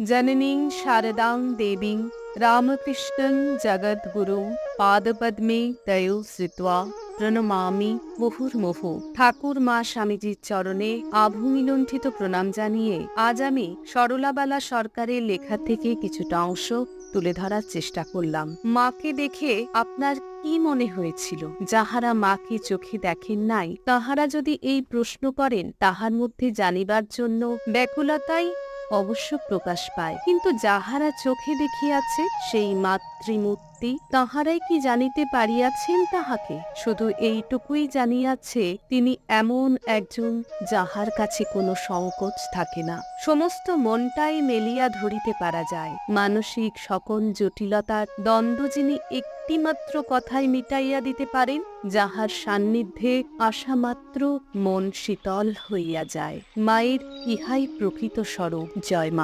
जननीं शारदां देवीं रामकृष्णं जगद्गुरुं पादपद्मे तयो শ্রিত্বা প্রণমামি মুহুর্মুহু। ঠাকুর মা স্বামীজির চরণে আভূমিলুণ্ঠিত প্রণাম জানিয়ে আজ আমি সরলাবালা সরকারের লেখা থেকে কিছুটা অংশ তুলে ধরার চেষ্টা করলাম। মাকে দেখে আপনার কি মনে হয়েছিল? যাহারা মাকে চোখে দেখেন নাই তাহারা যদি এই প্রশ্ন করেন, তাহার মধ্যে জানিবার জন্য ব্যাকুলতাই অবশ্য প্রকাশ পায়। কিন্তু যাহারা চোখে দেখিয়াছে সেই মাতৃমূর্তি, তাহারাই কি জানিতে পারিয়াছেন তাহাকে? শুধু এইটুকুই জানিয়াছে তিনি এমন একজন যাহার কাছে কোনো সংকোচ থাকে না, সমস্ত মনটাই মেলিয়া ধরিতে পারা যায়। মানসিক সকল জটিলতার দ্বন্দ্ব যিনি একটিমাত্র কথায় মিটাইয়া দিতে পারেন, যাহার সান্নিধ্যে আসামাত্র মন শীতল হইয়া যায়। মায়ের ইহাই প্রকৃত স্বরূপ। জয় মা।